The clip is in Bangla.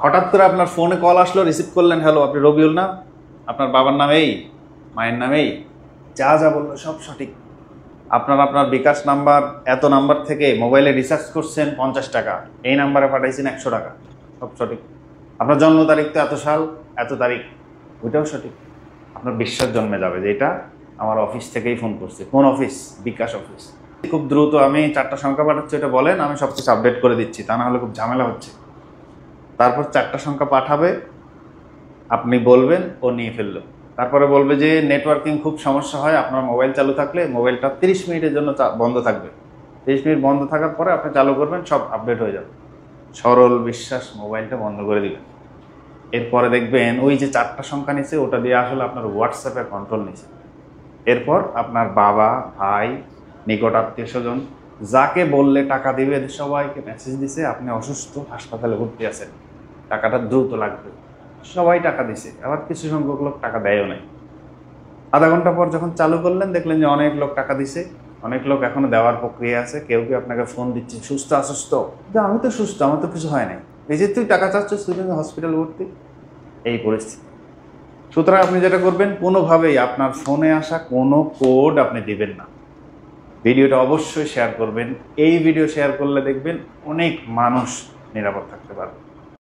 হঠাৎ করে আপনার ফোনে কল আসলো, রিসিভ করলেন, হ্যালো আপনি রবিউল না, আপনার বাবার নাম এই, মায়ের নাম এই, যা যা বললো সব সঠিক। আপনার বিকাশ নাম্বার এত নাম্বার থেকে মোবাইলে রিচার্জ করছেন 50 টাকা, এই নাম্বারে পাঠাইছেন 100 টাকা, সব সঠিক। আপনার জন্ম তারিখ তো এত সাল এত তারিখ, ওইটাও সঠিক। আপনার বিশ্বাস জন্মে যাবে যে এটা আমার অফিস থেকেই ফোন করছে। কোন অফিস? বিকাশ অফিস। খুব দ্রুত আমি 4টা সংখ্যা পাঠাচ্ছি, এটা বলেন, আমি সব কিছু আপডেট করে দিচ্ছি, তা না হলে খুব ঝামেলা হচ্ছে। তারপর 4টা সংখ্যা পাঠাবে, আপনি বলবেন, ও নিয়ে ফেললো। তারপরে বলবে যে নেটওয়ার্কিং খুব সমস্যা হয়, আপনার মোবাইল চালু থাকলে মোবাইলটা 30 মিনিটের জন্য বন্ধ থাকবে। 30 মিনিট বন্ধ থাকার পরে আপনি চালু করবেন, সব আপডেট হয়ে যাবে। সরল বিশ্বাস, মোবাইলটা বন্ধ করে দিবেন। এরপরে দেখবেন ওই যে 4টা সংখ্যা নিছে, ওটা দিয়ে আসলে আপনার হোয়াটসঅ্যাপে কন্ট্রোল নিছে। এরপর আপনার বাবা, ভাই, নিকট আত্মীয় স্বজন যাকে বললে টাকা দিবে, সবাইকে মেসেজ দিছে আপনি অসুস্থ, হাসপাতালে ভর্তি আছেন, টাকাটা দ্রুত লাগবে। সবাই টাকা দিছে, আবার কিছু সংখ্যক লোক টাকা দেয়ও নাই। আধা ঘন্টা পর যখন চালু করলেন, দেখলেন যে অনেক লোক টাকা দিছে, অনেক লোক এখনো দেওয়ার প্রক্রিয়া আছে। কেউ কেউ আপনাকে ফোন দিচ্ছে, সুস্থ অসুস্থ, যে আমি তো সুস্থ, আমার তো কিছু হয় নাই। এই যে তুই টাকা চাচ্ছিস, তুই কিন্তু হসপিটাল ভর্তি, এই পরিস্থিতি। সুতরাং আপনি যেটা করবেন, কোনোভাবেই আপনার ফোনে আসা কোনো কোড আপনি দিবেন না। ভিডিওটা অবশ্যই শেয়ার করবেন। এই ভিডিও শেয়ার করলে দেখবেন অনেক মানুষ নিরাপদ থাকতে পারবে।